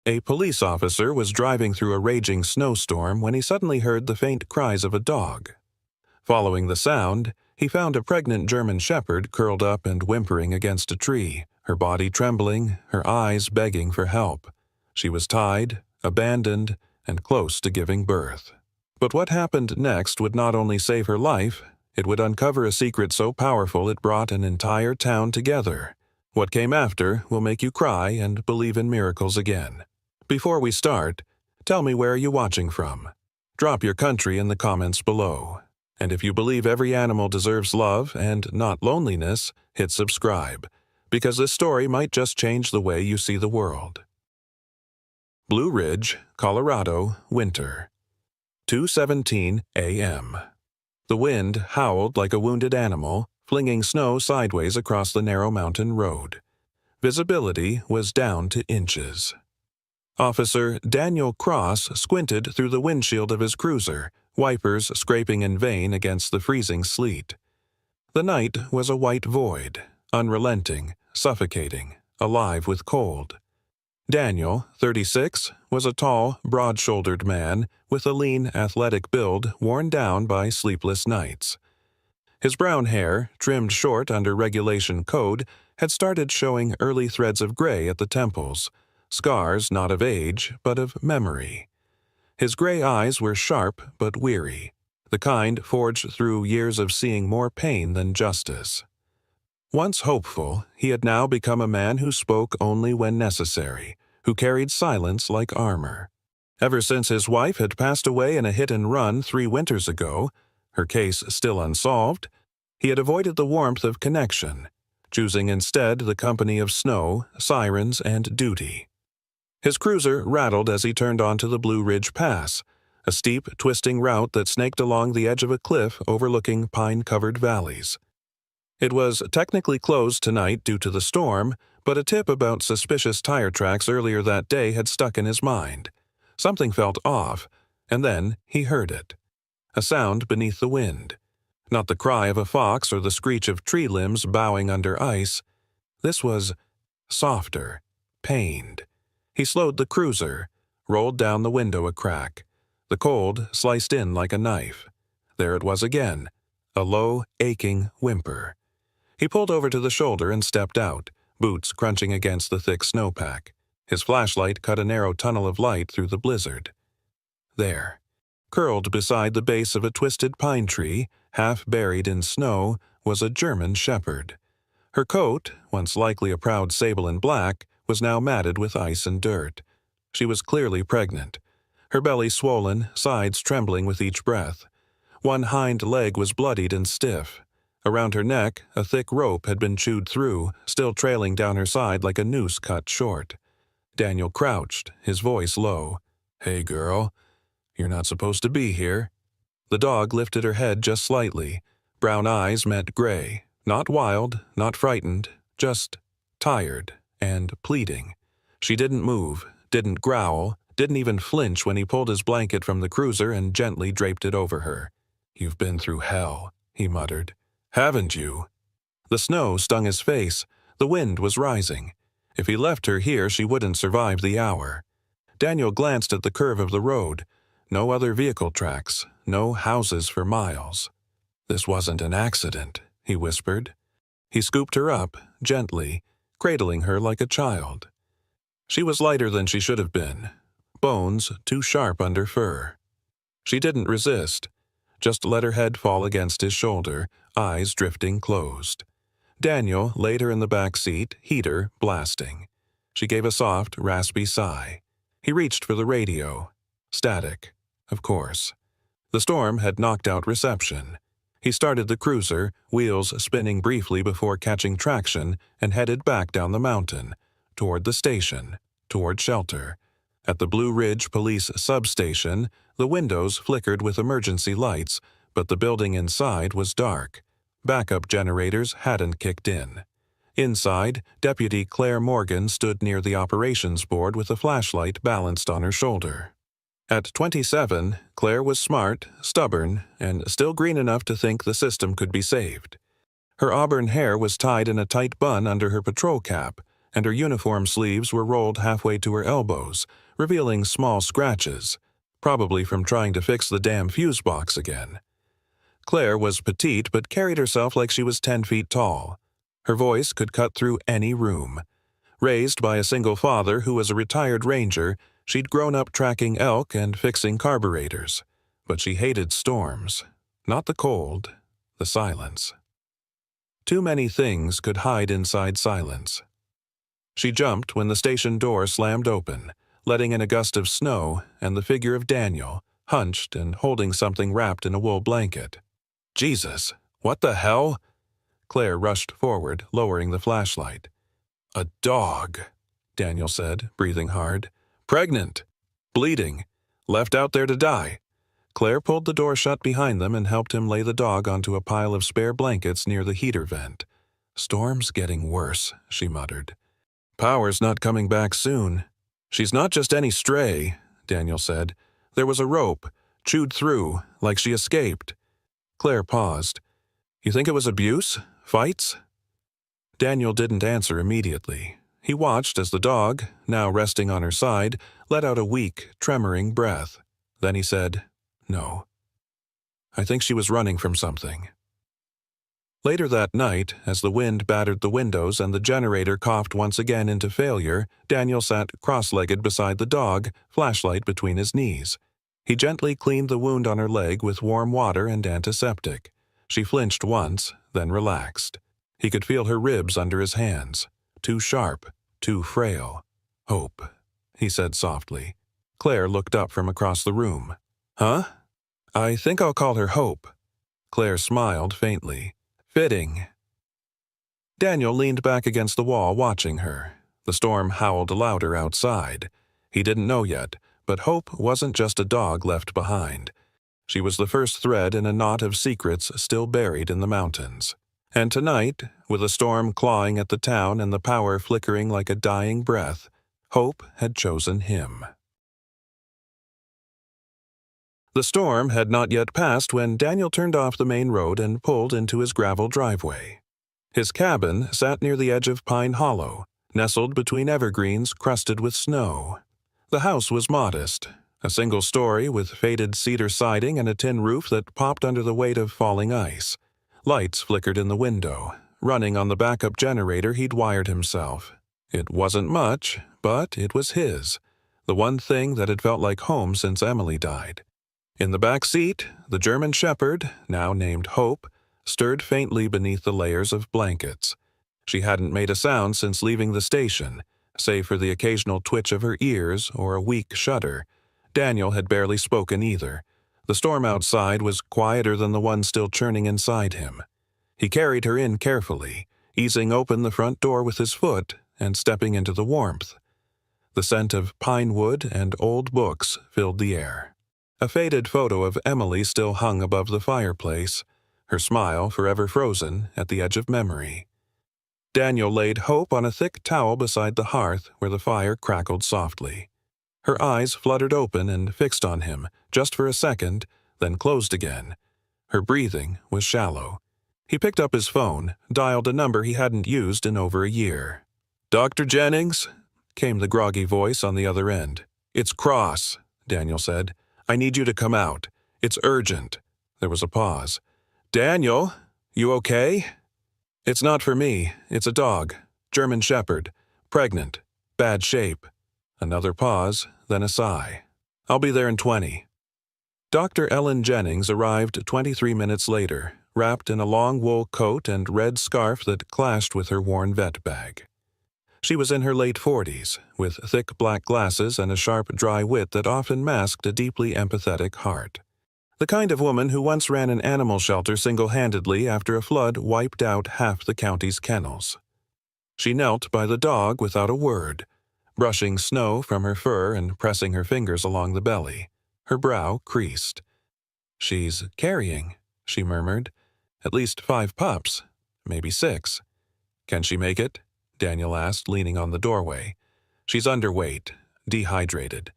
A police officer was driving through a raging snowstorm when he suddenly heard the faint cries of a dog. Following the sound, he found a pregnant German shepherd curled up and whimpering against a tree, her body trembling, her eyes begging for help. She was tied, abandoned, and close to giving birth. But what happened next would not only save her life, it would uncover a secret so powerful it brought an entire town together. What came after will make you cry and believe in miracles again. Before we start, tell me where you're watching from. Drop your country in the comments below. And if you believe every animal deserves love and not loneliness, hit subscribe, because this story might just change the way you see the world. Blue Ridge, Colorado, winter. 2:17 a.m. The wind howled like a wounded animal, flinging snow sideways across the narrow mountain road. Visibility was down to inches. Officer Daniel Cross squinted through the windshield of his cruiser, wipers scraping in vain against the freezing sleet. The night was a white void, unrelenting, suffocating, alive with cold. Daniel, 36, was a tall, broad-shouldered man with a lean, athletic build worn down by sleepless nights. His brown hair, trimmed short under regulation code, had started showing early threads of gray at the temples, scars not of age, but of memory. His gray eyes were sharp but weary, the kind forged through years of seeing more pain than justice. Once hopeful, he had now become a man who spoke only when necessary, who carried silence like armor. Ever since his wife had passed away in a hit-and-run 3 winters ago, her case still unsolved, he had avoided the warmth of connection, choosing instead the company of snow, sirens, and duty. His cruiser rattled as he turned onto the Blue Ridge Pass, a steep, twisting route that snaked along the edge of a cliff overlooking pine-covered valleys. It was technically closed tonight due to the storm, but a tip about suspicious tire tracks earlier that day had stuck in his mind. Something felt off, and then he heard it. A sound beneath the wind. Not the cry of a fox or the screech of tree limbs bowing under ice. This was softer, pained. He slowed the cruiser, rolled down the window a crack. The cold sliced in like a knife. There it was again, a low, aching whimper. He pulled over to the shoulder and stepped out, boots crunching against the thick snowpack. His flashlight cut a narrow tunnel of light through the blizzard. There, curled beside the base of a twisted pine tree, half buried in snow, was a German shepherd. Her coat, once likely a proud sable in black, was now matted with ice and dirt. She was clearly pregnant. Her belly swollen, sides trembling with each breath. One hind leg was bloodied and stiff. Around her neck, a thick rope had been chewed through, still trailing down her side like a noose cut short. Daniel crouched, his voice low. "Hey, girl, you're not supposed to be here." The dog lifted her head just slightly. Brown eyes met gray, not wild, not frightened, just tired and pleading. She didn't move, didn't growl, didn't even flinch when he pulled his blanket from the cruiser and gently draped it over her. "You've been through hell," he muttered. "Haven't you?" The snow stung his face. The wind was rising. If he left her here, she wouldn't survive the hour. Daniel glanced at the curve of the road. No other vehicle tracks, no houses for miles. "This wasn't an accident," he whispered. He scooped her up, gently, cradling her like a child. She was lighter than she should have been, bones too sharp under fur. She didn't resist, just let her head fall against his shoulder, eyes drifting closed. Daniel laid her in the back seat, heater blasting. She gave a soft, raspy sigh. He reached for the radio. Static, of course. The storm had knocked out reception. He started the cruiser, wheels spinning briefly before catching traction, and headed back down the mountain, toward the station, toward shelter. At the Blue Ridge Police substation, the windows flickered with emergency lights, but the building inside was dark. Backup generators hadn't kicked in. Inside, Deputy Claire Morgan stood near the operations board with a flashlight balanced on her shoulder. At 27, Claire was smart, stubborn, and still green enough to think the system could be saved. Her auburn hair was tied in a tight bun under her patrol cap, and her uniform sleeves were rolled halfway to her elbows, revealing small scratches, probably from trying to fix the damn fuse box again. Claire was petite but carried herself like she was 10 feet tall. Her voice could cut through any room. Raised by a single father who was a retired ranger, she'd grown up tracking elk and fixing carburetors. But she hated storms. Not the cold, the silence. Too many things could hide inside silence. She jumped when the station door slammed open, letting in a gust of snow and the figure of Daniel, hunched and holding something wrapped in a wool blanket. Jesus, what the hell? Claire rushed forward, lowering the flashlight. A dog, Daniel said, breathing hard. Pregnant. Bleeding. Left out there to die. Claire pulled the door shut behind them and helped him lay the dog onto a pile of spare blankets near the heater vent. Storm's getting worse, she muttered. Power's not coming back soon. She's not just any stray, Daniel said. There was a rope, chewed through, like she escaped. Claire paused. You think it was abuse? Fights? Daniel didn't answer immediately. He watched as the dog, now resting on her side, let out a weak, tremoring breath. Then he said, No. I think she was running from something. Later that night, as the wind battered the windows and the generator coughed once again into failure, Daniel sat cross-legged beside the dog, flashlight between his knees. He gently cleaned the wound on her leg with warm water and antiseptic. She flinched once, then relaxed. He could feel her ribs under his hands. Too sharp, too frail. Hope, he said softly. Claire looked up from across the room. Huh? I think I'll call her Hope. Claire smiled faintly. Fitting. Daniel leaned back against the wall watching her. The storm howled louder outside. He didn't know yet, but Hope wasn't just a dog left behind. She was the first thread in a knot of secrets still buried in the mountains. And tonight, with a storm clawing at the town and the power flickering like a dying breath, Hope had chosen him. The storm had not yet passed when Daniel turned off the main road and pulled into his gravel driveway. His cabin sat near the edge of Pine Hollow, nestled between evergreens crusted with snow. The house was modest, a single story with faded cedar siding and a tin roof that popped under the weight of falling ice. Lights flickered in the window, running on the backup generator he'd wired himself. It wasn't much, but it was his, the one thing that had felt like home since Emily died. In the back seat, the German Shepherd, now named Hope, stirred faintly beneath the layers of blankets. She hadn't made a sound since leaving the station, save for the occasional twitch of her ears or a weak shudder. Daniel had barely spoken either. The storm outside was quieter than the one still churning inside him. He carried her in carefully, easing open the front door with his foot and stepping into the warmth. The scent of pine wood and old books filled the air. A faded photo of Emily still hung above the fireplace, her smile forever frozen at the edge of memory. Daniel laid Hope on a thick towel beside the hearth where the fire crackled softly. Her eyes fluttered open and fixed on him, just for a second, then closed again. Her breathing was shallow. He picked up his phone, dialed a number he hadn't used in over a year. "Dr. Jennings?" came the groggy voice on the other end. "It's Cross," Daniel said. "I need you to come out. It's urgent." There was a pause. "Daniel, you okay?" "It's not for me. It's a dog. German Shepherd. Pregnant. Bad shape." Another pause, then a sigh. "I'll be there in 20. Dr. Ellen Jennings arrived 23 minutes later, wrapped in a long wool coat and red scarf that clashed with her worn vet bag. She was in her late 40s, with thick black glasses and a sharp, dry wit that often masked a deeply empathetic heart. The kind of woman who once ran an animal shelter single-handedly after a flood wiped out half the county's kennels. She knelt by the dog without a word, brushing snow from her fur and pressing her fingers along the belly. Her brow creased. "She's carrying," she murmured. "At least 5 pups, maybe 6. Can she make it?" Daniel asked, leaning on the doorway. "She's underweight, dehydrated.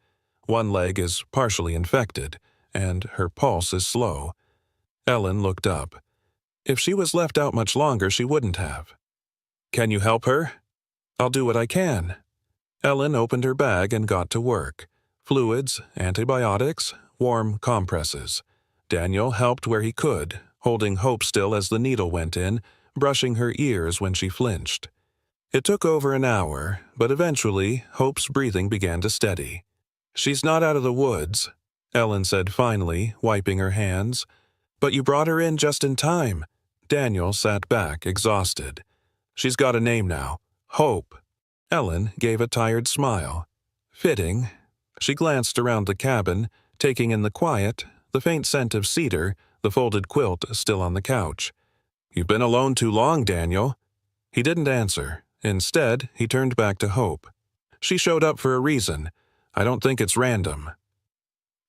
One leg is partially infected, and her pulse is slow." Ellen looked up. If she was left out much longer, she wouldn't have. "Can you help her?" I'll do what I can." Ellen opened her bag and got to work. Fluids, antibiotics, warm compresses. Daniel helped where he could, holding Hope still as the needle went in, brushing her ears when she flinched. It took over an hour, but eventually Hope's breathing began to steady. "She's not out of the woods," Ellen said finally, wiping her hands. "But you brought her in just in time." Daniel sat back, exhausted. "She's got a name now. Hope." Ellen gave a tired smile. Fitting. She glanced around the cabin, taking in the quiet, the faint scent of cedar, the folded quilt still on the couch. "You've been alone too long, Daniel." He didn't answer. Instead, he turned back to Hope. "She showed up for a reason. I don't think it's random."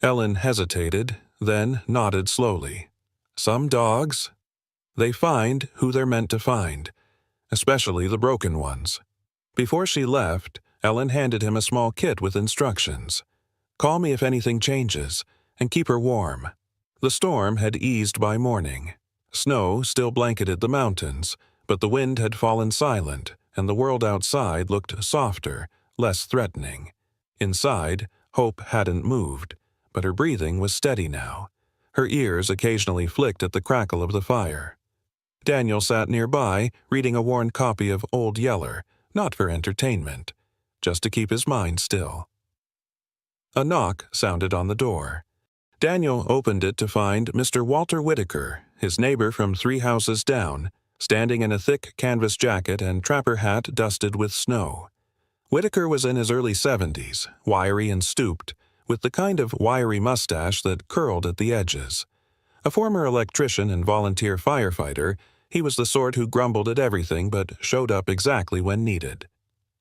Ellen hesitated, then nodded slowly. "Some dogs, they find who they're meant to find, especially the broken ones." Before she left, Ellen handed him a small kit with instructions. "Call me if anything changes, and keep her warm." The storm had eased by morning. Snow still blanketed the mountains, but the wind had fallen silent, and the world outside looked softer, less threatening. Inside, Hope hadn't moved, but her breathing was steady now. Her ears occasionally flicked at the crackle of the fire. Daniel sat nearby, reading a worn copy of Old Yeller, not for entertainment, just to keep his mind still. A knock sounded on the door. Daniel opened it to find Mr. Walter Whitaker, his neighbor from 3 houses down, standing in a thick canvas jacket and trapper hat dusted with snow. Whitaker was in his early 70s, wiry and stooped, with the kind of wiry mustache that curled at the edges. A former electrician and volunteer firefighter, he was the sort who grumbled at everything but showed up exactly when needed.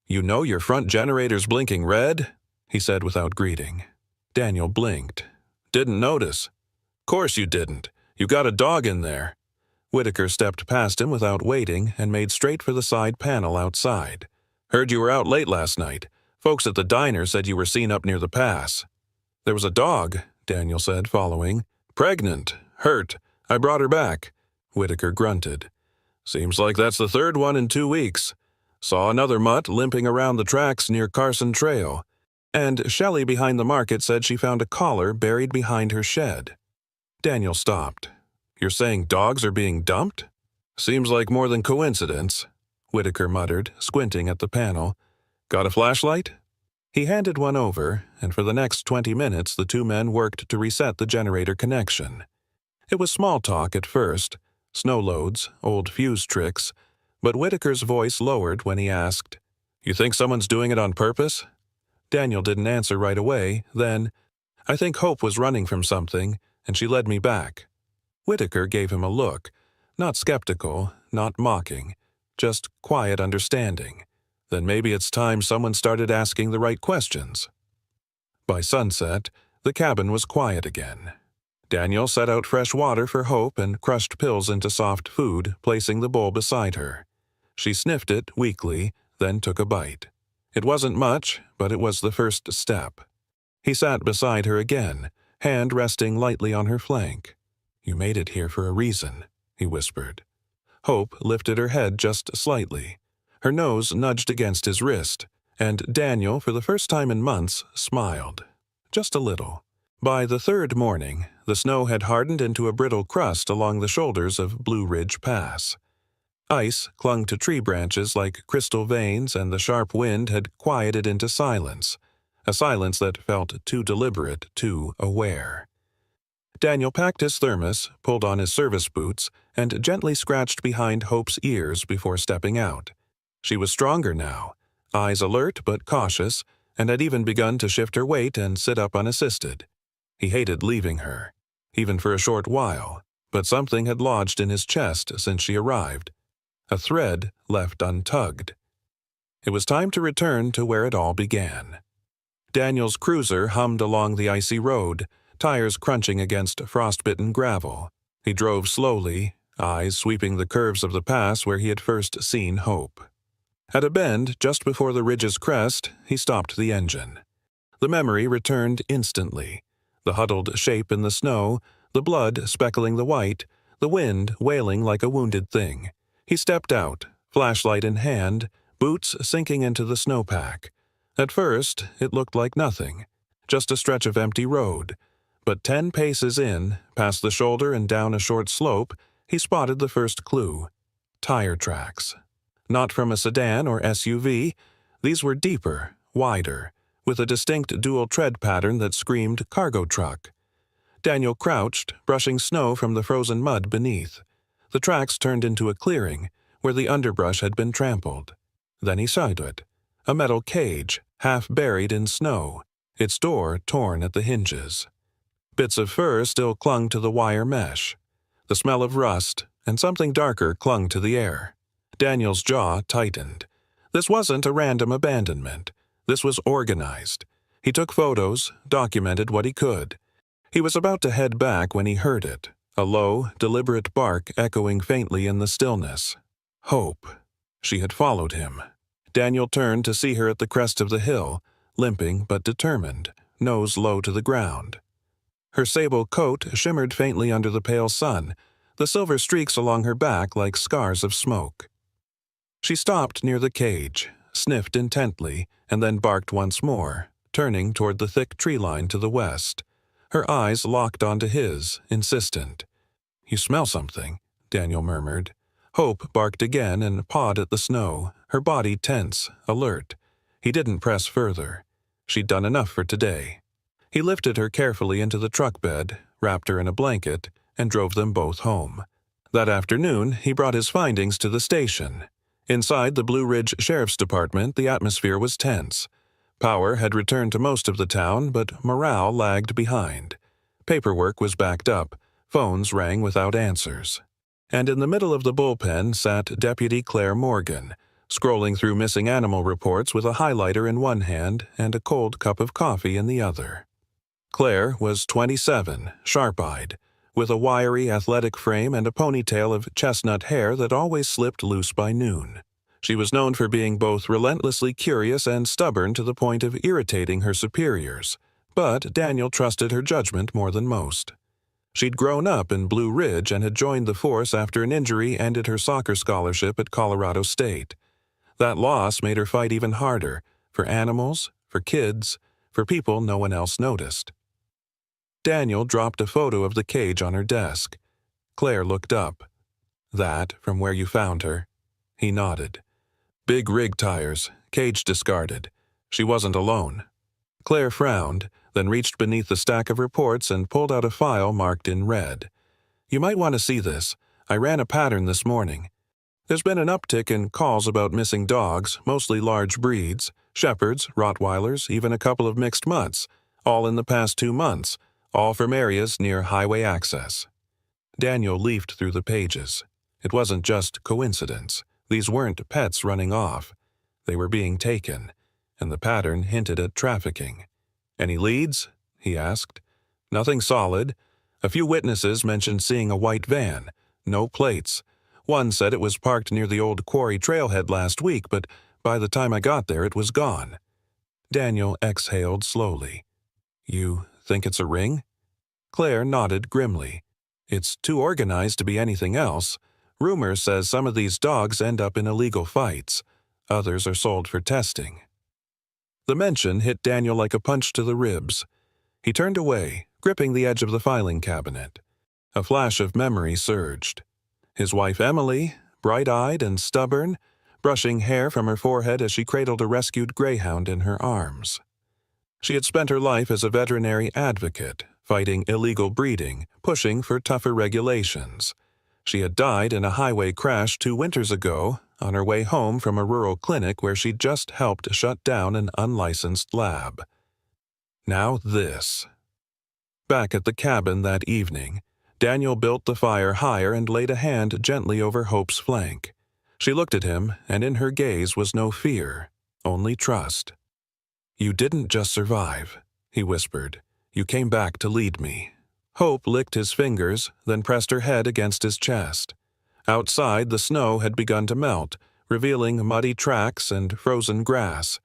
"You know your front generator's blinking red?" he said without greeting. Daniel blinked. "Didn't notice." "Course you didn't. You got a dog in there." Whitaker stepped past him without waiting and made straight for the side panel outside. "Heard you were out late last night. Folks at the diner said you were seen up near the pass." "There was a dog," Daniel said, following. "Pregnant. Hurt. I brought her back." Whitaker grunted. "Seems like that's the 3rd one in 2 weeks. Saw another mutt limping around the tracks near Carson Trail. And Shelley behind the market said she found a collar buried behind her shed." Daniel stopped. "You're saying dogs are being dumped?" "Seems like more than coincidence," Whitaker muttered, squinting at the panel. "Got a flashlight?" He handed one over, and for the next 20 minutes the 2 men worked to reset the generator connection. It was small talk at first, snow loads, old fuse tricks, but Whitaker's voice lowered when he asked, "You think someone's doing it on purpose?" Daniel didn't answer right away, then, "I think Hope was running from something, and she led me back." Whitaker gave him a look, not skeptical, not mocking, just quiet understanding. Then maybe it's time someone started asking the right questions. By sunset, the cabin was quiet again. Daniel set out fresh water for Hope and crushed pills into soft food, placing the bowl beside her. She sniffed it weakly, then took a bite. It wasn't much, but it was the first step. He sat beside her again, hand resting lightly on her flank. "You made it here for a reason," he whispered. Hope lifted her head just slightly. Her nose nudged against his wrist, and Daniel, for the first time in months, smiled. Just a little. By the 3rd morning, the snow had hardened into a brittle crust along the shoulders of Blue Ridge Pass. Ice clung to tree branches like crystal veins, and the sharp wind had quieted into silence, a silence that felt too deliberate, too aware. Daniel packed his thermos, pulled on his service boots, and gently scratched behind Hope's ears before stepping out. She was stronger now, eyes alert but cautious, and had even begun to shift her weight and sit up unassisted. He hated leaving her, even for a short while, but something had lodged in his chest since she arrived. A thread left untugged. It was time to return to where it all began. Daniel's cruiser hummed along the icy road, tires crunching against frostbitten gravel. He drove slowly, eyes sweeping the curves of the pass where he had first seen Hope. At a bend just before the ridge's crest, he stopped the engine. The memory returned instantly. The huddled shape in the snow, the blood speckling the white, the wind wailing like a wounded thing. He stepped out, flashlight in hand, boots sinking into the snowpack. At first, it looked like nothing, just a stretch of empty road. But 10 paces in, past the shoulder and down a short slope, he spotted the first clue. Tire tracks. Not from a sedan or SUV. These were deeper, wider, with a distinct dual tread pattern that screamed cargo truck. Daniel crouched, brushing snow from the frozen mud beneath. The tracks turned into a clearing, where the underbrush had been trampled. Then he saw it. A metal cage, half buried in snow, its door torn at the hinges. Bits of fur still clung to the wire mesh. The smell of rust and something darker clung to the air. Daniel's jaw tightened. This wasn't a random abandonment. This was organized. He took photos, documented what he could. He was about to head back when he heard it, a low, deliberate bark echoing faintly in the stillness. Hope. She had followed him. Daniel turned to see her at the crest of the hill, limping but determined, nose low to the ground. Her sable coat shimmered faintly under the pale sun, the silver streaks along her back like scars of smoke. She stopped near the cage, sniffed intently, and then barked once more, turning toward the thick tree line to the west. Her eyes locked onto his, insistent. "You smell something," Daniel murmured. Hope barked again and pawed at the snow, her body tense, alert. He didn't press further. She'd done enough for today. He lifted her carefully into the truck bed, wrapped her in a blanket, and drove them both home. That afternoon, he brought his findings to the station. Inside the Blue Ridge Sheriff's Department, the atmosphere was tense. Power had returned to most of the town, but morale lagged behind. Paperwork was backed up. Phones rang without answers. And in the middle of the bullpen sat Deputy Claire Morgan, scrolling through missing animal reports with a highlighter in one hand and a cold cup of coffee in the other. Claire was 27, sharp-eyed, with a wiry, athletic frame and a ponytail of chestnut hair that always slipped loose by noon. She was known for being both relentlessly curious and stubborn to the point of irritating her superiors, but Daniel trusted her judgment more than most. She'd grown up in Blue Ridge and had joined the force after an injury ended her soccer scholarship at Colorado State. That loss made her fight even harder, for animals, for kids, for people no one else noticed. Daniel dropped a photo of the cage on her desk. Claire looked up. "That from where you found her?" He nodded. "Big rig tires, cage discarded. She wasn't alone." Claire frowned, then reached beneath the stack of reports and pulled out a file marked in red. "You might want to see this. I ran a pattern this morning. There's been an uptick in calls about missing dogs, mostly large breeds, shepherds, Rottweilers, even a couple of mixed mutts, all in the past 2 months, all from areas near highway access." Daniel leafed through the pages. It wasn't just coincidence. These weren't pets running off. They were being taken, and the pattern hinted at trafficking. "Any leads?" he asked. "Nothing solid. A few witnesses mentioned seeing a white van. No plates. One said it was parked near the old quarry trailhead last week, but by the time I got there it was gone." Daniel exhaled slowly. "You think it's a ring?" Claire nodded grimly. "It's too organized to be anything else. Rumor says some of these dogs end up in illegal fights. Others are sold for testing." The mention hit Daniel like a punch to the ribs. He turned away, gripping the edge of the filing cabinet. A flash of memory surged. His wife Emily, bright-eyed and stubborn, brushing hair from her forehead as she cradled a rescued greyhound in her arms. She had spent her life as a veterinary advocate, fighting illegal breeding, pushing for tougher regulations. She had died in a highway crash 2 winters ago, on her way home from a rural clinic where she'd just helped shut down an unlicensed lab. Now this. Back at the cabin that evening, Daniel built the fire higher and laid a hand gently over Hope's flank. She looked at him, and in her gaze was no fear, only trust. "You didn't just survive," he whispered. "You came back to lead me." Hope licked his fingers, then pressed her head against his chest. Outside, the snow had begun to melt, revealing muddy tracks and frozen grass.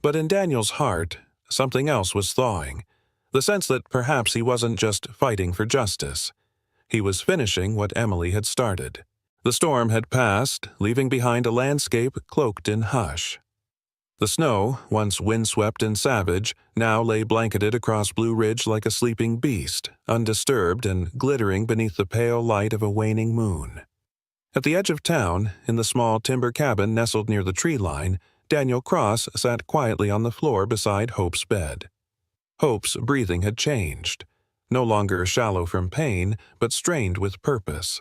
But in Daniel's heart, something else was thawing. The sense that perhaps he wasn't just fighting for justice. He was finishing what Emily had started. The storm had passed, leaving behind a landscape cloaked in hush. The snow, once windswept and savage, now lay blanketed across Blue Ridge like a sleeping beast, undisturbed and glittering beneath the pale light of a waning moon. At the edge of town, in the small timber cabin nestled near the tree line, Daniel Cross sat quietly on the floor beside Hope's bed. Hope's breathing had changed, no longer shallow from pain, but strained with purpose.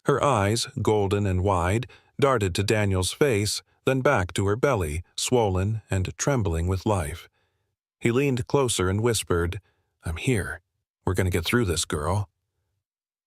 Her eyes, golden and wide, darted to Daniel's face, then back to her belly, swollen and trembling with life. He leaned closer and whispered, "I'm here. We're going to get through this, girl."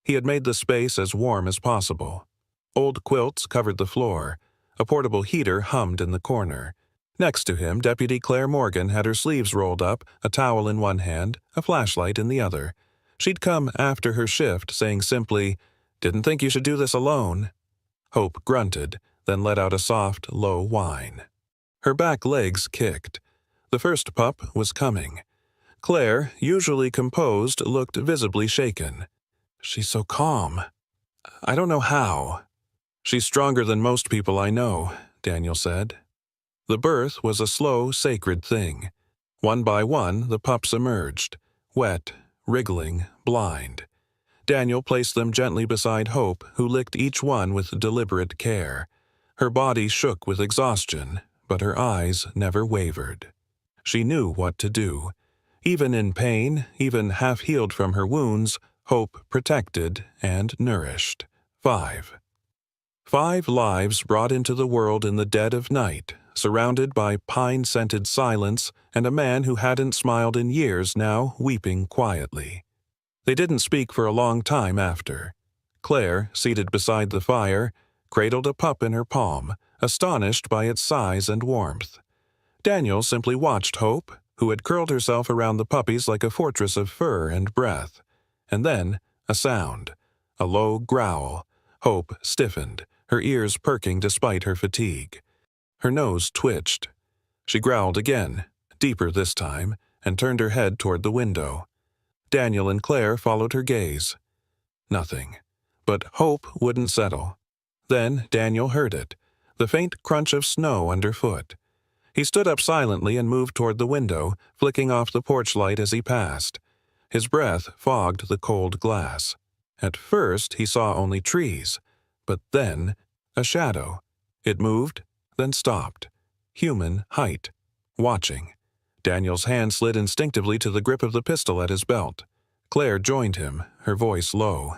He had made the space as warm as possible. Old quilts covered the floor. A portable heater hummed in the corner. Next to him, Deputy Claire Morgan had her sleeves rolled up, a towel in one hand, a flashlight in the other. She'd come after her shift, saying simply, "Didn't think you should do this alone." Hope grunted, then let out a soft, low whine. Her back legs kicked. The first pup was coming. Claire, usually composed, looked visibly shaken. "She's so calm. I don't know how." "She's stronger than most people I know," Daniel said. The birth was a slow, sacred thing. One by one, the pups emerged, wet, wriggling, blind. Daniel placed them gently beside Hope, who licked each one with deliberate care. Her body shook with exhaustion, but her eyes never wavered. She knew what to do. Even in pain, even half-healed from her wounds, Hope protected and nourished. 5 lives brought into the world in the dead of night, surrounded by pine-scented silence, and a man who hadn't smiled in years now weeping quietly. They didn't speak for a long time after. Claire, seated beside the fire, cradled a pup in her palm, astonished by its size and warmth. Daniel simply watched Hope, who had curled herself around the puppies like a fortress of fur and breath. And then, a sound. A low growl. Hope stiffened, her ears perking despite her fatigue. Her nose twitched. She growled again, deeper this time, and turned her head toward the window. Daniel and Claire followed her gaze. Nothing. But Hope wouldn't settle. Then Daniel heard it, the faint crunch of snow underfoot. He stood up silently and moved toward the window, flicking off the porch light as he passed. His breath fogged the cold glass. At first he saw only trees, but then a shadow. It moved, then stopped. Human height. Watching. Daniel's hand slid instinctively to the grip of the pistol at his belt. Claire joined him, her voice low.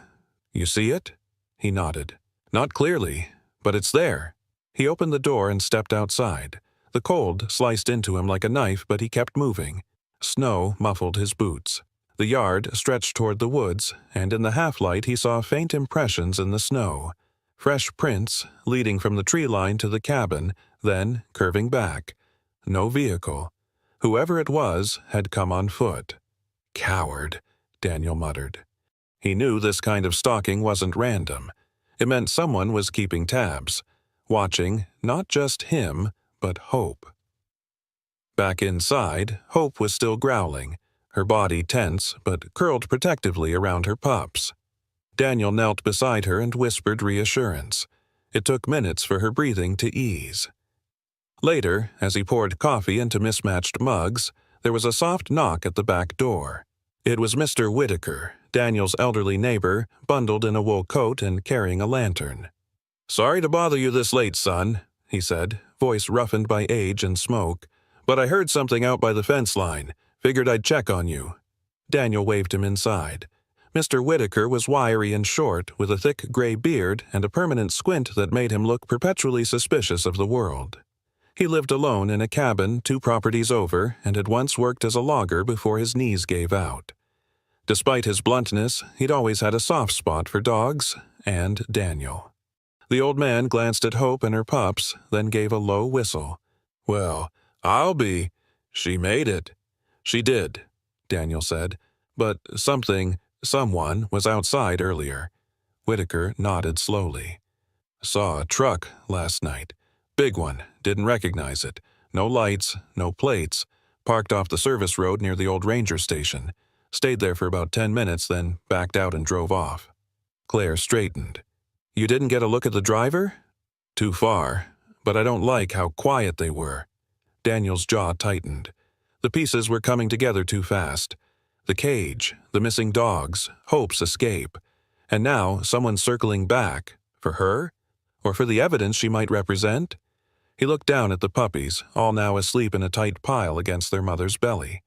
"You see it?" He nodded. "Not clearly, but it's there." He opened the door and stepped outside. The cold sliced into him like a knife, but he kept moving. Snow muffled his boots. The yard stretched toward the woods, and in the half-light he saw faint impressions in the snow. Fresh prints, leading from the tree line to the cabin, then curving back. No vehicle. Whoever it was had come on foot. "Coward," Daniel muttered. He knew this kind of stalking wasn't random. It meant someone was keeping tabs, watching not just him, but Hope. Back inside, Hope was still growling, her body tense but curled protectively around her pups. Daniel knelt beside her and whispered reassurance. It took minutes for her breathing to ease. Later, as he poured coffee into mismatched mugs, there was a soft knock at the back door. It was Mr. Whitaker, Daniel's elderly neighbor, bundled in a wool coat and carrying a lantern. "Sorry to bother you this late, son," he said, voice roughened by age and smoke, "but I heard something out by the fence line. Figured I'd check on you." Daniel waved him inside. Mr. Whitaker was wiry and short, with a thick gray beard and a permanent squint that made him look perpetually suspicious of the world. He lived alone in a cabin 2 properties over and had once worked as a logger before his knees gave out. Despite his bluntness, he'd always had a soft spot for dogs and Daniel. The old man glanced at Hope and her pups, then gave a low whistle. "Well, I'll be—" "She made it." "She did," Daniel said, "but someone was outside earlier." Whitaker nodded slowly. "Saw a truck last night. Big one, didn't recognize it. No lights, no plates. Parked off the service road near the old ranger station. Stayed there for about 10 minutes, then backed out and drove off." Claire straightened. You didn't get a look at the driver? Too far, but I don't like how quiet they were. Daniel's jaw tightened. The pieces were coming together too fast. The cage, the missing dogs, Hope's escape. And now someone circling back. For her? Or for the evidence she might represent? He looked down at the puppies, all now asleep in a tight pile against their mother's belly.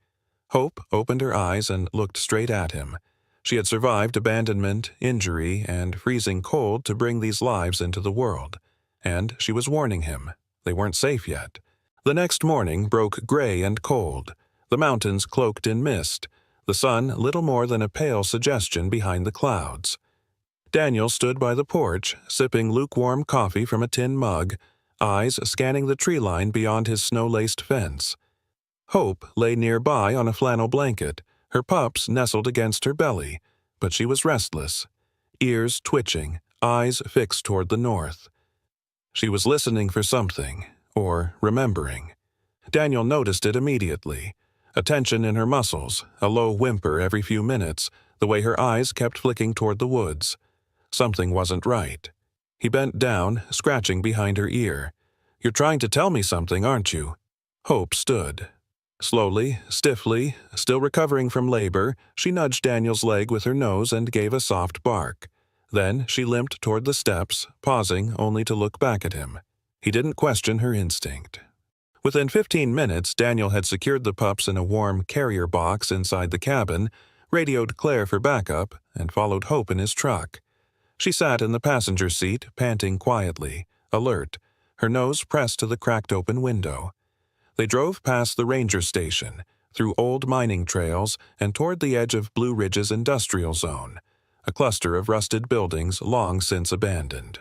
Hope opened her eyes and looked straight at him. She had survived abandonment, injury, and freezing cold to bring these lives into the world. And she was warning him. They weren't safe yet. The next morning broke gray and cold, the mountains cloaked in mist, the sun little more than a pale suggestion behind the clouds. Daniel stood by the porch, sipping lukewarm coffee from a tin mug, eyes scanning the tree line beyond his snow-laced fence. Hope lay nearby on a flannel blanket, her pups nestled against her belly, but she was restless, ears twitching, eyes fixed toward the north. She was listening for something, or remembering. Daniel noticed it immediately. A tension in her muscles, a low whimper every few minutes, the way her eyes kept flicking toward the woods. Something wasn't right. He bent down, scratching behind her ear. "You're trying to tell me something, aren't you?" Hope stood. Slowly, stiffly, still recovering from labor, she nudged Daniel's leg with her nose and gave a soft bark. Then she limped toward the steps, pausing only to look back at him. He didn't question her instinct. Within 15 minutes, Daniel had secured the pups in a warm carrier box inside the cabin, radioed Claire for backup, and followed Hope in his truck. She sat in the passenger seat, panting quietly, alert, her nose pressed to the cracked-open window. They drove past the ranger station, through old mining trails, and toward the edge of Blue Ridge's industrial zone, a cluster of rusted buildings long since abandoned.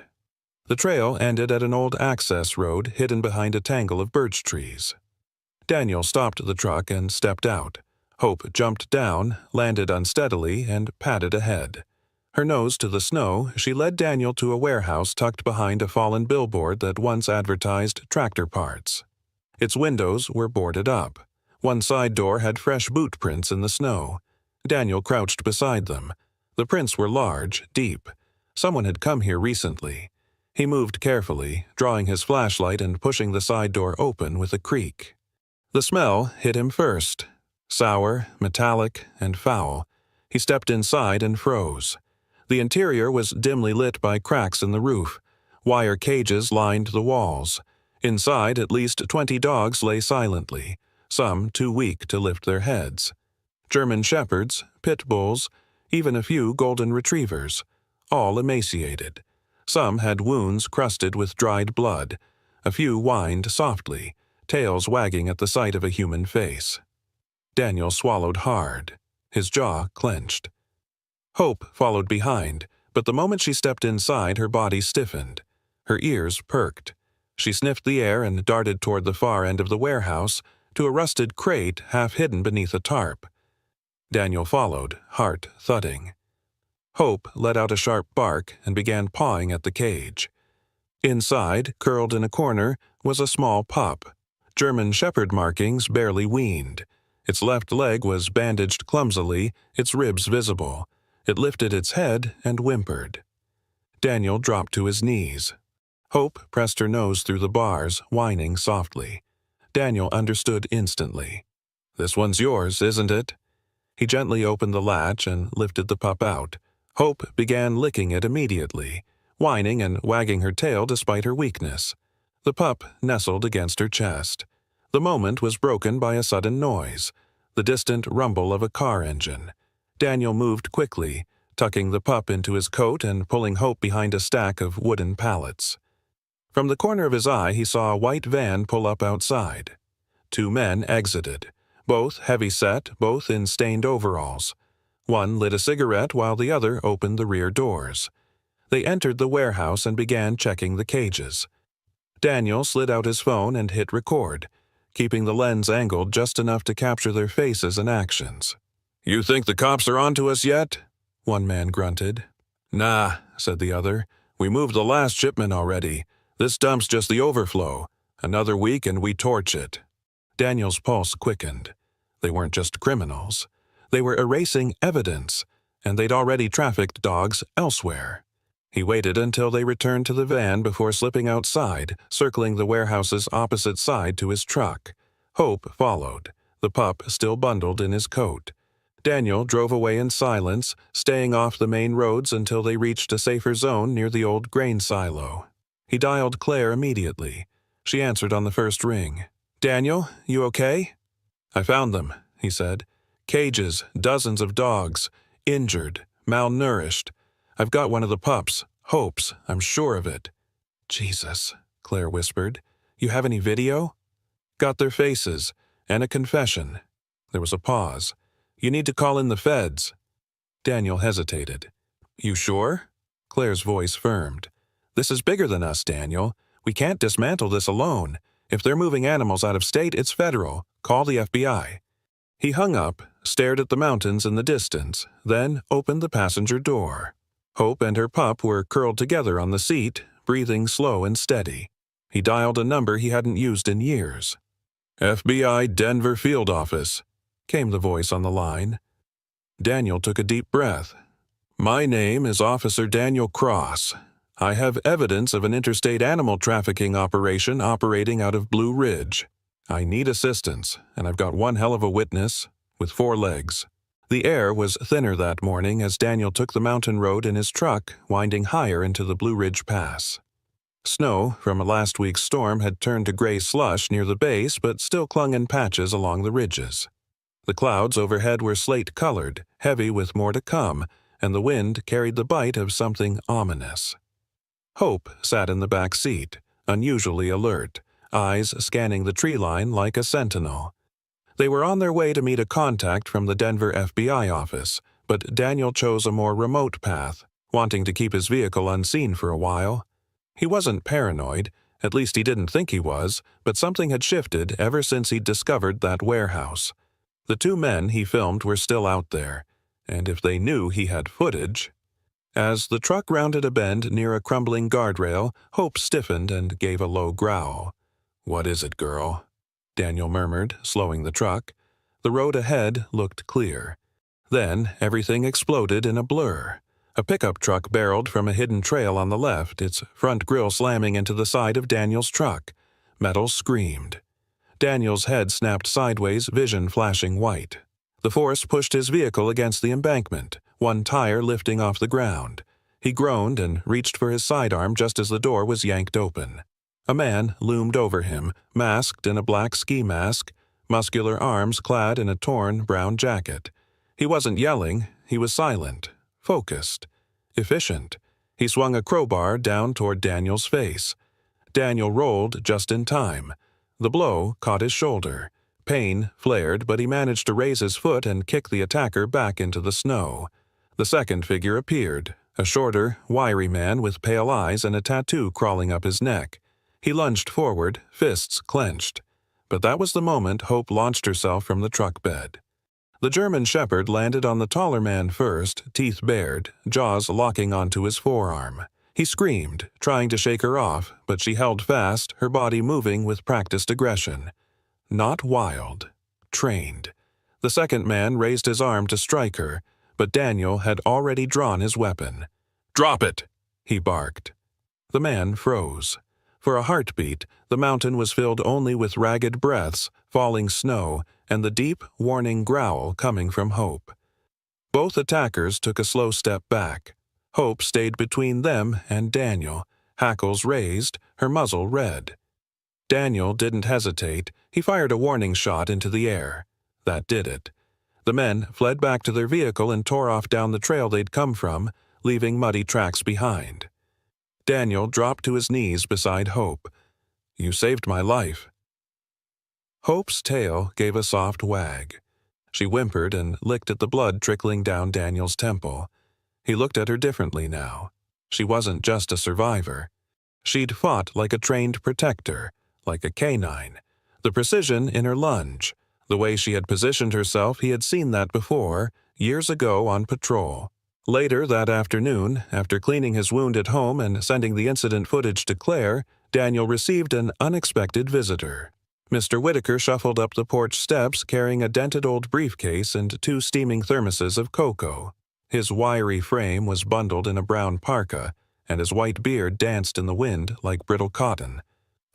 The trail ended at an old access road hidden behind a tangle of birch trees. Daniel stopped the truck and stepped out. Hope jumped down, landed unsteadily, and padded ahead. Her nose to the snow, she led Daniel to a warehouse tucked behind a fallen billboard that once advertised tractor parts. Its windows were boarded up. One side door had fresh boot prints in the snow. Daniel crouched beside them. The prints were large, deep. Someone had come here recently. He moved carefully, drawing his flashlight and pushing the side door open with a creak. The smell hit him first. Sour, metallic, and foul. He stepped inside and froze. The interior was dimly lit by cracks in the roof. Wire cages lined the walls. Inside, at least 20 dogs lay silently, some too weak to lift their heads. German shepherds, pit bulls, even a few golden retrievers, all emaciated. Some had wounds crusted with dried blood. A few whined softly, tails wagging at the sight of a human face. Daniel swallowed hard. His jaw clenched. Hope followed behind, but the moment she stepped inside, her body stiffened. Her ears perked. She sniffed the air and darted toward the far end of the warehouse, to a rusted crate half hidden beneath a tarp. Daniel followed, heart thudding. Hope let out a sharp bark and began pawing at the cage. Inside, curled in a corner, was a small pup. German shepherd markings barely weaned. Its left leg was bandaged clumsily, its ribs visible. It lifted its head and whimpered. Daniel dropped to his knees. Hope pressed her nose through the bars, whining softly. Daniel understood instantly. "This one's yours, isn't it?" He gently opened the latch and lifted the pup out. Hope began licking it immediately, whining and wagging her tail despite her weakness. The pup nestled against her chest. The moment was broken by a sudden noise, the distant rumble of a car engine. Daniel moved quickly, tucking the pup into his coat and pulling Hope behind a stack of wooden pallets. From the corner of his eye, he saw a white van pull up outside. 2 men exited, both heavy-set, both in stained overalls. One lit a cigarette while the other opened the rear doors. They entered the warehouse and began checking the cages. Daniel slid out his phone and hit record, keeping the lens angled just enough to capture their faces and actions. "You think the cops are onto us yet?" one man grunted. "Nah," said the other. "We moved the last shipment already. This dump's just the overflow. Another week and we torch it." Daniel's pulse quickened. They weren't just criminals. They were erasing evidence, and they'd already trafficked dogs elsewhere. He waited until they returned to the van before slipping outside, circling the warehouse's opposite side to his truck. Hope followed, the pup still bundled in his coat. Daniel drove away in silence, staying off the main roads until they reached a safer zone near the old grain silo. He dialed Claire immediately. She answered on the first ring. "Daniel, you okay?" "I found them," he said. "Cages, dozens of dogs, injured, malnourished. I've got one of the pups, Hope's, I'm sure of it." "Jesus," Claire whispered. "You have any video?" "Got their faces, and a confession." There was a pause. "You need to call in the feds." Daniel hesitated. "You sure?" Claire's voice firmed. "This is bigger than us, Daniel. We can't dismantle this alone. If they're moving animals out of state, it's federal. Call the FBI." He hung up, stared at the mountains in the distance, then opened the passenger door. Hope and her pup were curled together on the seat, breathing slow and steady. He dialed a number he hadn't used in years. "FBI Denver Field Office," came the voice on the line. Daniel took a deep breath. "My name is Officer Daniel Cross. I have evidence of an interstate animal trafficking operation operating out of Blue Ridge. I need assistance, and I've got one hell of a witness, with 4 legs." The air was thinner that morning as Daniel took the mountain road in his truck, winding higher into the Blue Ridge Pass. Snow from last week's storm had turned to gray slush near the base but still clung in patches along the ridges. The clouds overhead were slate-colored, heavy with more to come, and the wind carried the bite of something ominous. Hope sat in the back seat, unusually alert, eyes scanning the tree line like a sentinel. They were on their way to meet a contact from the Denver FBI office, but Daniel chose a more remote path, wanting to keep his vehicle unseen for a while. He wasn't paranoid, at least he didn't think he was, but something had shifted ever since he'd discovered that warehouse. The 2 men he filmed were still out there, and if they knew he had footage... As the truck rounded a bend near a crumbling guardrail, Hope stiffened and gave a low growl. "What is it, girl?" Daniel murmured, slowing the truck. The road ahead looked clear. Then everything exploded in a blur. A pickup truck barreled from a hidden trail on the left, its front grille slamming into the side of Daniel's truck. Metal screamed. Daniel's head snapped sideways, vision flashing white. The force pushed his vehicle against the embankment, one tire lifting off the ground. He groaned and reached for his sidearm just as the door was yanked open. A man loomed over him, masked in a black ski mask, muscular arms clad in a torn brown jacket. He wasn't yelling, he was silent, focused, efficient. He swung a crowbar down toward Daniel's face. Daniel rolled just in time. The blow caught his shoulder. Pain flared, but he managed to raise his foot and kick the attacker back into the snow. The second figure appeared, a shorter, wiry man with pale eyes and a tattoo crawling up his neck. He lunged forward, fists clenched. But that was the moment Hope launched herself from the truck bed. The German Shepherd landed on the taller man first, teeth bared, jaws locking onto his forearm. He screamed, trying to shake her off, but she held fast, her body moving with practiced aggression. Not wild, trained. The second man raised his arm to strike her, but Daniel had already drawn his weapon. "Drop it!" he barked. The man froze. For a heartbeat, the mountain was filled only with ragged breaths, falling snow, and the deep, warning growl coming from Hope. Both attackers took a slow step back. Hope stayed between them and Daniel, hackles raised, her muzzle red. Daniel didn't hesitate. He fired a warning shot into the air. That did it. The men fled back to their vehicle and tore off down the trail they'd come from, leaving muddy tracks behind. Daniel dropped to his knees beside Hope. "You saved my life." Hope's tail gave a soft wag. She whimpered and licked at the blood trickling down Daniel's temple. He looked at her differently now. She wasn't just a survivor. She'd fought like a trained protector, like a canine. The precision in her lunge, the way she had positioned herself, he had seen that before, years ago on patrol. Later that afternoon, after cleaning his wound at home and sending the incident footage to Claire, Daniel received an unexpected visitor. Mr. Whitaker shuffled up the porch steps carrying a dented old briefcase and 2 steaming thermoses of cocoa. His wiry frame was bundled in a brown parka, and his white beard danced in the wind like brittle cotton.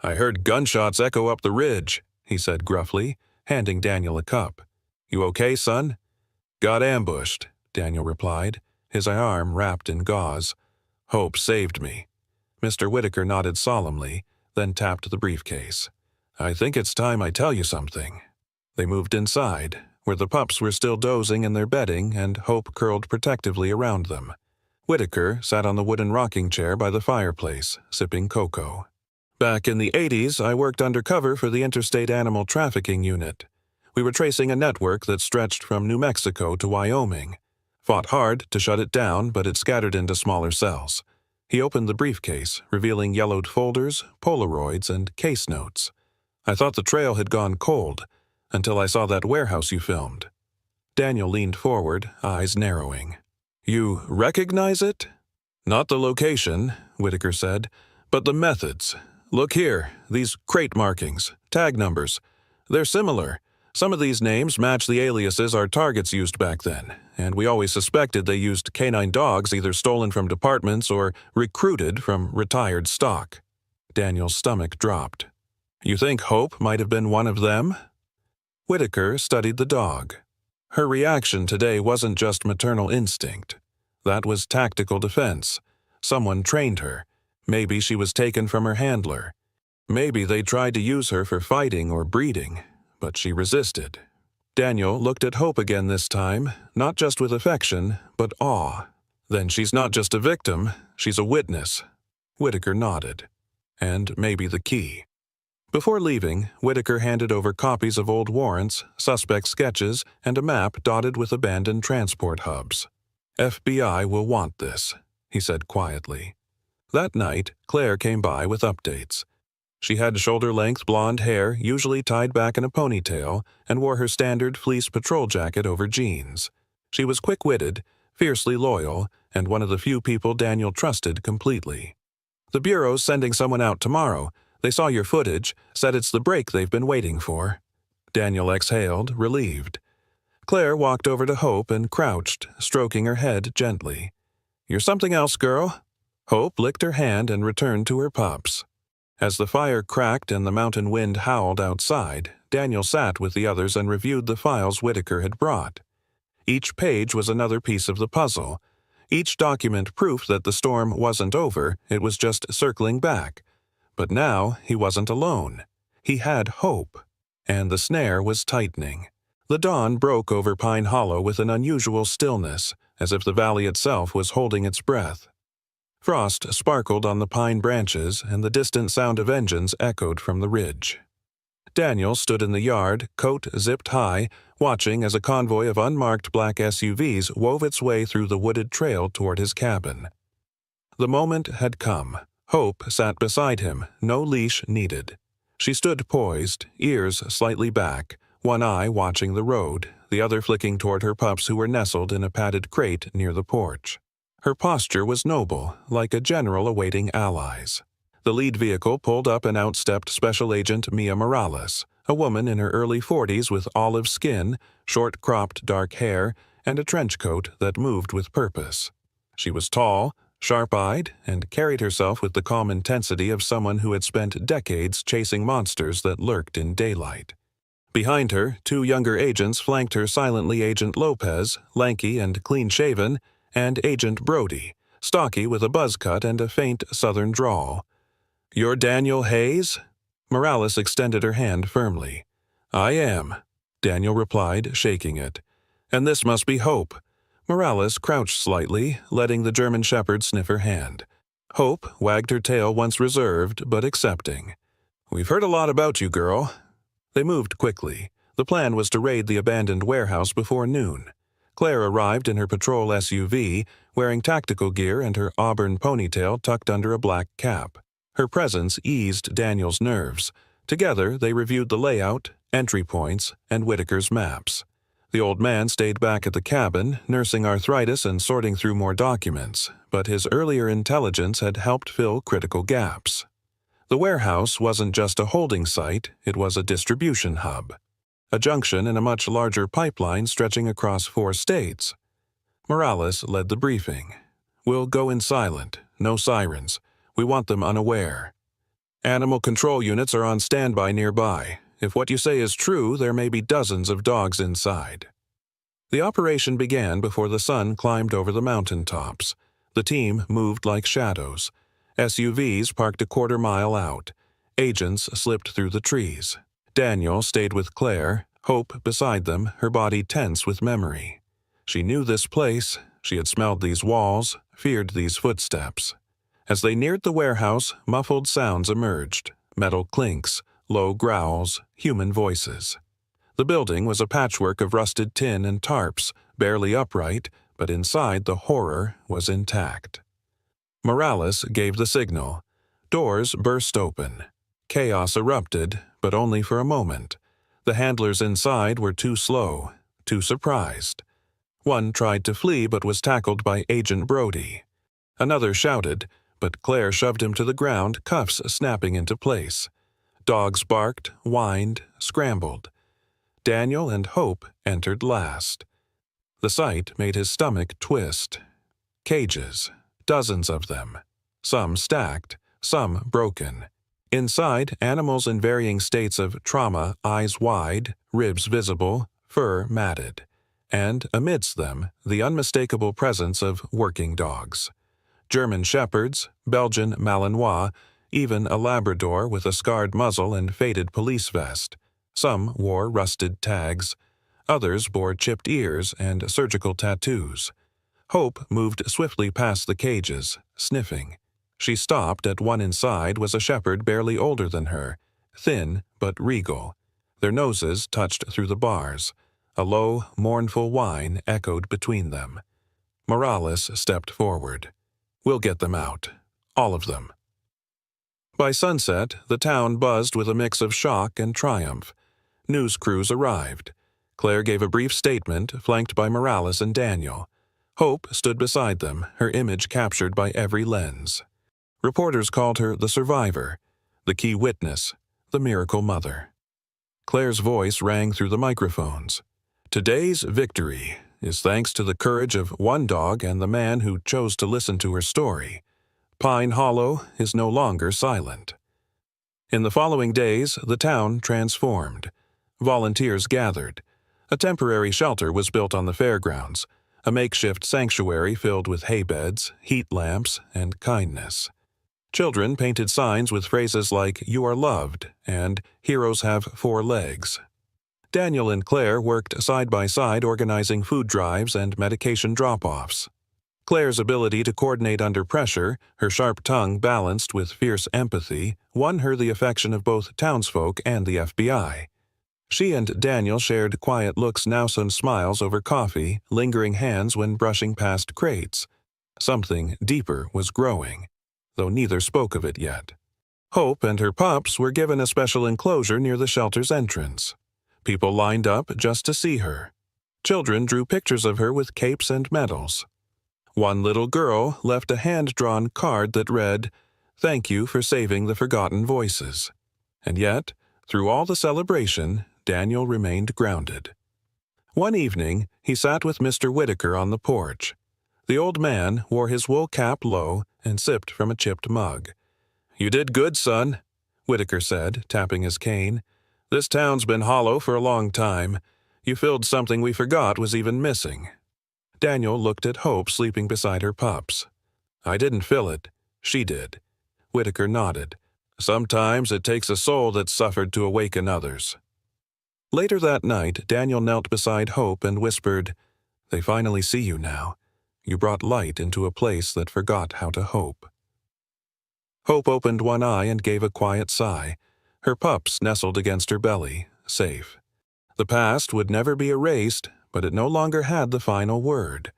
"I heard gunshots echo up the ridge," he said gruffly, handing Daniel a cup. "You okay, son?" "Got ambushed," Daniel replied, his arm wrapped in gauze. "Hope saved me." Mr. Whitaker nodded solemnly, then tapped the briefcase. "I think it's time I tell you something." They moved inside, where the pups were still dozing in their bedding and Hope curled protectively around them. Whitaker sat on the wooden rocking chair by the fireplace, sipping cocoa. "Back in the 80s, I worked undercover for the Interstate Animal Trafficking Unit. We were tracing a network that stretched from New Mexico to Wyoming. Fought hard to shut it down, but it scattered into smaller cells." He opened the briefcase, revealing yellowed folders, Polaroids, and case notes. "I thought the trail had gone cold, until I saw that warehouse you filmed." Daniel leaned forward, eyes narrowing. "You recognize it?" "Not the location," Whitaker said, "but the methods. Look here, these crate markings, tag numbers. They're similar. Some of these names match the aliases our targets used back then, and we always suspected they used canine dogs either stolen from departments or recruited from retired stock." Daniel's stomach dropped. "You think Hope might have been one of them?" Whitaker studied the dog. Her reaction today wasn't just maternal instinct. That was tactical defense. Someone trained her. Maybe she was taken from her handler. Maybe they tried to use her for fighting or breeding, but she resisted. Daniel looked at Hope again this time, not just with affection, but awe. "Then she's not just a victim, she's a witness." Whitaker nodded. "And maybe the key." Before leaving, Whitaker handed over copies of old warrants, suspect sketches, and a map dotted with abandoned transport hubs. "FBI will want this," he said quietly. That night, Claire came by with updates. She had shoulder-length blonde hair, usually tied back in a ponytail, and wore her standard fleece patrol jacket over jeans. She was quick-witted, fiercely loyal, and one of the few people Daniel trusted completely. "The Bureau's sending someone out tomorrow. They saw your footage, said it's the break they've been waiting for." Daniel exhaled, relieved. Claire walked over to Hope and crouched, stroking her head gently. "You're something else, girl." Hope licked her hand and returned to her pups. As the fire cracked and the mountain wind howled outside, Daniel sat with the others and reviewed the files Whitaker had brought. Each page was another piece of the puzzle. Each document proof that the storm wasn't over, it was just circling back. But now he wasn't alone. He had hope. And the snare was tightening. The dawn broke over Pine Hollow with an unusual stillness, as if the valley itself was holding its breath. Frost sparkled on the pine branches, and the distant sound of engines echoed from the ridge. Daniel stood in the yard, coat zipped high, watching as a convoy of unmarked black SUVs wove its way through the wooded trail toward his cabin. The moment had come. Hope sat beside him, no leash needed. She stood poised, ears slightly back, one eye watching the road, the other flicking toward her pups who were nestled in a padded crate near the porch. Her posture was noble, like a general awaiting allies. The lead vehicle pulled up and outstepped Special Agent Mia Morales, a woman in her early 40s with olive skin, short-cropped dark hair, and a trench coat that moved with purpose. She was tall, sharp-eyed, and carried herself with the calm intensity of someone who had spent decades chasing monsters that lurked in daylight. Behind her, two younger agents flanked her silently. Agent Lopez, lanky and clean-shaven, and Agent Brody, stocky with a buzz cut and a faint southern drawl. "You're Daniel Hayes?" Morales extended her hand firmly. "I am," Daniel replied, shaking it. "And this must be Hope." Morales crouched slightly, letting the German Shepherd sniff her hand. Hope wagged her tail, once reserved but accepting. "We've heard a lot about you, girl." They moved quickly. The plan was to raid the abandoned warehouse before noon. Claire arrived in her patrol SUV, wearing tactical gear and her auburn ponytail tucked under a black cap. Her presence eased Daniel's nerves. Together, they reviewed the layout, entry points, and Whitaker's maps. The old man stayed back at the cabin, nursing arthritis and sorting through more documents, but his earlier intelligence had helped fill critical gaps. The warehouse wasn't just a holding site, it was a distribution hub. A junction in a much larger pipeline stretching across 4 states. Morales led the briefing. "We'll go in silent. No sirens. We want them unaware. Animal control units are on standby nearby. If what you say is true, there may be dozens of dogs inside." The operation began before the sun climbed over the mountain tops. The team moved like shadows. SUVs parked a quarter-mile out. Agents slipped through the trees. Daniel stayed with Claire, Hope beside them, her body tense with memory. She knew this place. She had smelled these walls, feared these footsteps. As they neared the warehouse, muffled sounds emerged. Metal clinks, low growls, human voices. The building was a patchwork of rusted tin and tarps, barely upright, but inside the horror was intact. Morales gave the signal. Doors burst open. Chaos erupted, but only for a moment. The handlers inside were too slow, too surprised. One tried to flee but was tackled by Agent Brody. Another shouted, but Claire shoved him to the ground, cuffs snapping into place. Dogs barked, whined, scrambled. Daniel and Hope entered last. The sight made his stomach twist. Cages, dozens of them. Some stacked, some broken. Inside, animals in varying states of trauma, eyes wide, ribs visible, fur matted. And, amidst them, the unmistakable presence of working dogs. German Shepherds, Belgian Malinois, even a Labrador with a scarred muzzle and faded police vest. Some wore rusted tags. Others bore chipped ears and surgical tattoos. Hope moved swiftly past the cages, sniffing. She stopped at one inside was a shepherd barely older than her, thin but regal. Their noses touched through the bars. A low, mournful whine echoed between them. Morales stepped forward. "We'll get them out. All of them." By sunset, the town buzzed with a mix of shock and triumph. News crews arrived. Claire gave a brief statement, flanked by Morales and Daniel. Hope stood beside them, her image captured by every lens. Reporters called her the survivor, the key witness, the miracle mother. Claire's voice rang through the microphones. "Today's victory is thanks to the courage of one dog and the man who chose to listen to her story. Pine Hollow is no longer silent." In the following days, the town transformed. Volunteers gathered. A temporary shelter was built on the fairgrounds, a makeshift sanctuary filled with hay beds, heat lamps, and kindness. Children painted signs with phrases like "You are loved" and "Heroes have 4 legs." Daniel and Claire worked side by side organizing food drives and medication drop-offs. Claire's ability to coordinate under pressure, her sharp tongue balanced with fierce empathy, won her the affection of both townsfolk and the FBI. She and Daniel shared quiet looks, now some smiles over coffee, lingering hands when brushing past crates. Something deeper was growing, though neither spoke of it yet. Hope and her pups were given a special enclosure near the shelter's entrance. People lined up just to see her. Children drew pictures of her with capes and medals. One little girl left a hand-drawn card that read, "Thank you for saving the forgotten voices." And yet, through all the celebration, Daniel remained grounded. One evening, he sat with Mr. Whitaker on the porch. The old man wore his wool cap low and sipped from a chipped mug. "You did good, son," Whitaker said, tapping his cane. "This town's been hollow for a long time. You filled something we forgot was even missing." Daniel looked at Hope sleeping beside her pups. "I didn't fill it. She did." Whitaker nodded. "Sometimes it takes a soul that's suffered to awaken others." Later that night, Daniel knelt beside Hope and whispered, "They finally see you now. You brought light into a place that forgot how to hope." Hope opened one eye and gave a quiet sigh. Her pups nestled against her belly, safe. The past would never be erased, but it no longer had the final word.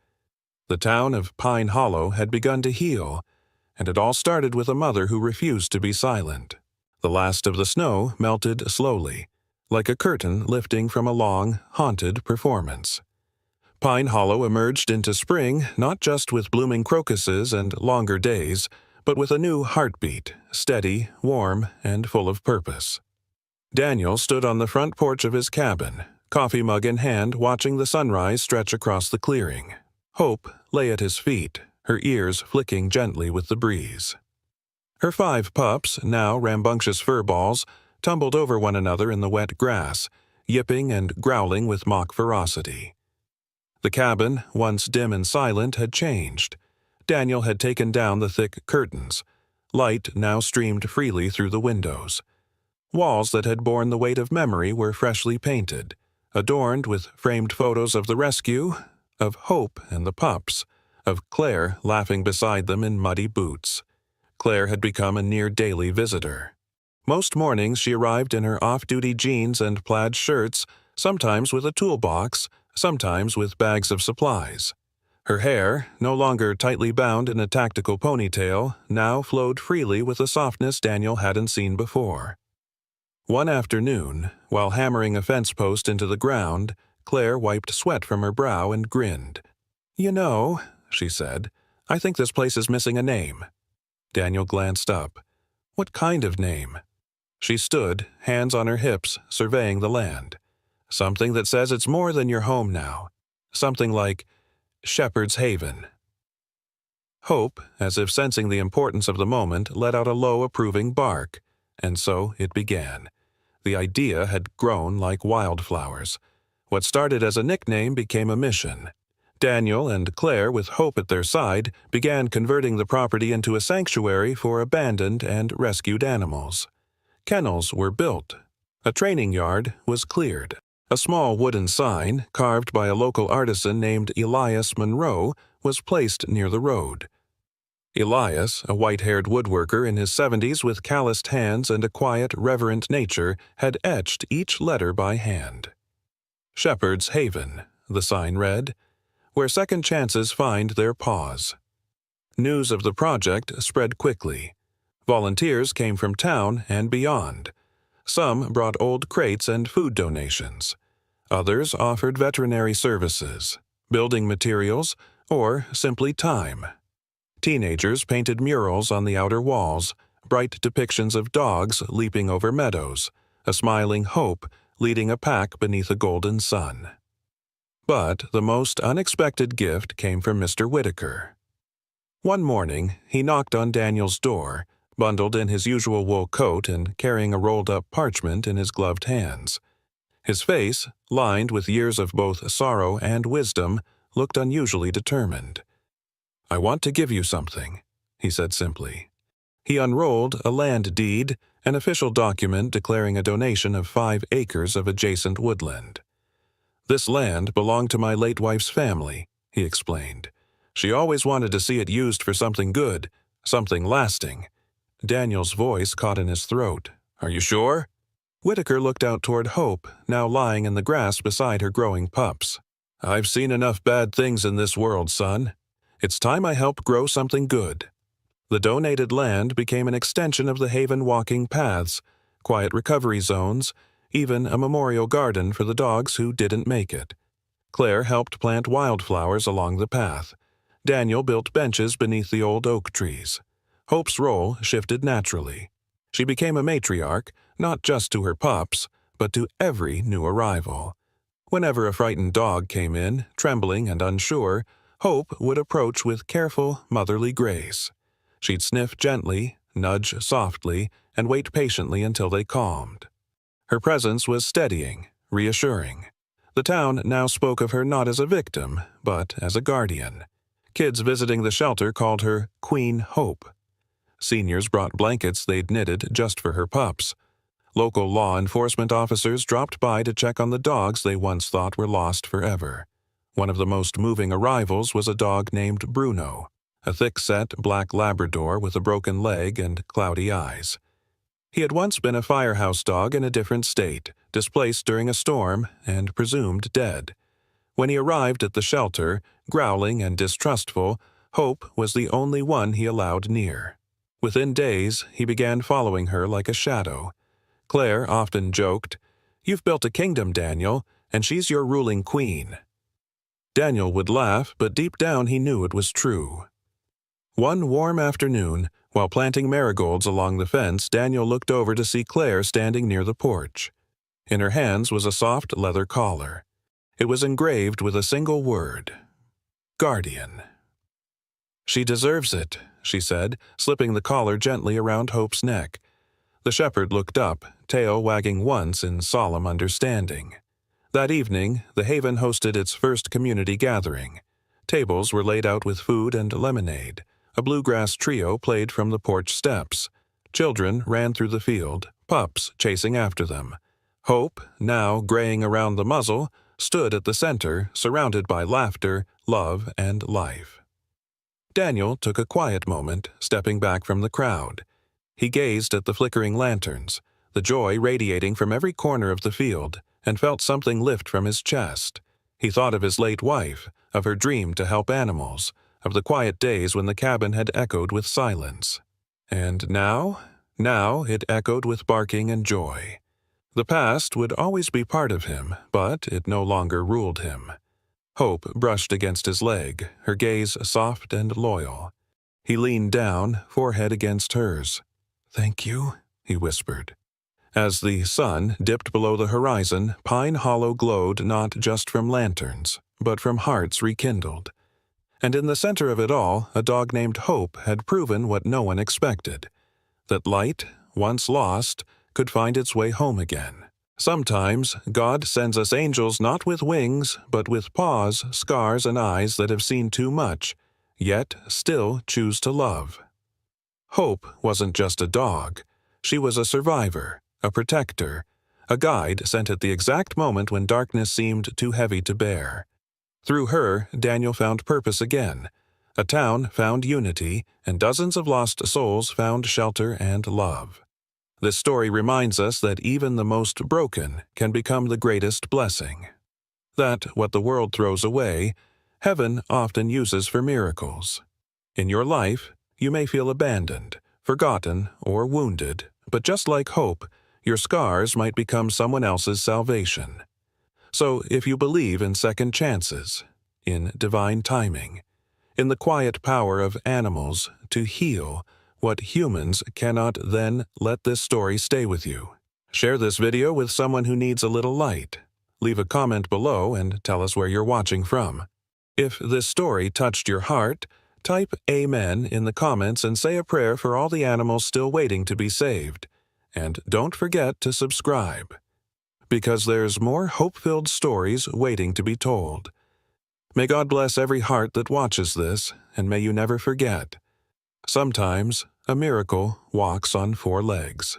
The town of Pine Hollow had begun to heal, and it all started with a mother who refused to be silent. The last of the snow melted slowly, like a curtain lifting from a long, haunted performance. Pine Hollow emerged into spring not just with blooming crocuses and longer days, but with a new heartbeat, steady, warm, and full of purpose. Daniel stood on the front porch of his cabin, coffee mug in hand, watching the sunrise stretch across the clearing. Hope lay at his feet, her ears flicking gently with the breeze. Her 5 pups, now rambunctious furballs, tumbled over one another in the wet grass, yipping and growling with mock ferocity. The cabin, once dim and silent, had changed. Daniel had taken down the thick curtains. Light now streamed freely through the windows. Walls that had borne the weight of memory were freshly painted, adorned with framed photos of the rescue, of Hope and the pups, of Claire laughing beside them in muddy boots. Claire had become a near-daily visitor. Most mornings she arrived in her off-duty jeans and plaid shirts, sometimes with a toolbox, sometimes with bags of supplies. Her hair, no longer tightly bound in a tactical ponytail, now flowed freely with a softness Daniel hadn't seen before. One afternoon, while hammering a fence post into the ground, Claire wiped sweat from her brow and grinned. "You know," she said, "I think this place is missing a name." Daniel glanced up. "What kind of name?" She stood, hands on her hips, surveying the land. "Something that says it's more than your home now. Something like Shepherd's Haven." Hope, as if sensing the importance of the moment, let out a low, approving bark, and so it began. The idea had grown like wildflowers. What started as a nickname became a mission. Daniel and Claire, with Hope at their side, began converting the property into a sanctuary for abandoned and rescued animals. Kennels were built. A training yard was cleared. A small wooden sign, carved by a local artisan named Elias Monroe, was placed near the road. Elias, a white-haired woodworker in his 70s with calloused hands and a quiet, reverent nature, had etched each letter by hand. Shepherd's Haven, the sign read, where second chances find their pause. News of the project spread quickly. Volunteers came from town and beyond. Some brought old crates and food donations. Others offered veterinary services, building materials, or simply time. Teenagers painted murals on the outer walls, bright depictions of dogs leaping over meadows, a smiling Hope leading a pack beneath a golden sun. But the most unexpected gift came from Mr. Whitaker. One morning, he knocked on Daniel's door, bundled in his usual wool coat and carrying a rolled-up parchment in his gloved hands. His face, lined with years of both sorrow and wisdom, looked unusually determined. "I want to give you something," he said simply. He unrolled a land deed, an official document declaring a donation of 5 acres of adjacent woodland. "This land belonged to my late wife's family," he explained. "She always wanted to see it used for something good, something lasting." Daniel's voice caught in his throat. "Are you sure?" Whitaker looked out toward Hope, now lying in the grass beside her growing pups. "I've seen enough bad things in this world, son. It's time I help grow something good." The donated land became an extension of the Haven walking paths, quiet recovery zones, even a memorial garden for the dogs who didn't make it. Claire helped plant wildflowers along the path. Daniel built benches beneath the old oak trees. Hope's role shifted naturally. She became a matriarch, not just to her pups, but to every new arrival. Whenever a frightened dog came in, trembling and unsure, Hope would approach with careful, motherly grace. She'd sniff gently, nudge softly, and wait patiently until they calmed. Her presence was steadying, reassuring. The town now spoke of her not as a victim, but as a guardian. Kids visiting the shelter called her Queen Hope. Seniors brought blankets they'd knitted just for her pups. Local law enforcement officers dropped by to check on the dogs they once thought were lost forever. One of the most moving arrivals was a dog named Bruno, a thick-set black Labrador with a broken leg and cloudy eyes. He had once been a firehouse dog in a different state, displaced during a storm and presumed dead. When he arrived at the shelter, growling and distrustful, Hope was the only one he allowed near. Within days, he began following her like a shadow. Claire often joked, "You've built a kingdom, Daniel, and she's your ruling queen." Daniel would laugh, but deep down he knew it was true. One warm afternoon, while planting marigolds along the fence, Daniel looked over to see Claire standing near the porch. In her hands was a soft leather collar. It was engraved with a single word: Guardian. "She deserves it," she said, slipping the collar gently around Hope's neck. The shepherd looked up, tail wagging once in solemn understanding. That evening, the Haven hosted its first community gathering. Tables were laid out with food and lemonade. A bluegrass trio played from the porch steps. Children ran through the field, pups chasing after them. Hope, now graying around the muzzle, stood at the center, surrounded by laughter, love, and life. Daniel took a quiet moment, stepping back from the crowd. He gazed at the flickering lanterns, the joy radiating from every corner of the field, and felt something lift from his chest. He thought of his late wife, of her dream to help animals, of the quiet days when the cabin had echoed with silence. And now it echoed with barking and joy. The past would always be part of him, but it no longer ruled him. Hope brushed against his leg, her gaze soft and loyal. He leaned down, forehead against hers. "Thank you," he whispered. As the sun dipped below the horizon, Pine Hollow glowed not just from lanterns, but from hearts rekindled. And in the center of it all, a dog named Hope had proven what no one expected, that light, once lost, could find its way home again. Sometimes God sends us angels not with wings, but with paws, scars, and eyes that have seen too much, yet still choose to love. Hope wasn't just a dog. She was a survivor, a protector, a guide sent at the exact moment when darkness seemed too heavy to bear. Through her, Daniel found purpose again. A town found unity, and dozens of lost souls found shelter and love. This story reminds us that even the most broken can become the greatest blessing. That what the world throws away, heaven often uses for miracles. In your life, you may feel abandoned, forgotten, or wounded, but just like Hope, your scars might become someone else's salvation. So if you believe in second chances, in divine timing, in the quiet power of animals to heal what humans cannot, then let this story stay with you. Share this video with someone who needs a little light. Leave a comment below and tell us where you're watching from. If this story touched your heart, type Amen in the comments and say a prayer for all the animals still waiting to be saved. And don't forget to subscribe, because there's more hope-filled stories waiting to be told. May God bless every heart that watches this, and may you never forget, sometimes a miracle walks on 4 legs.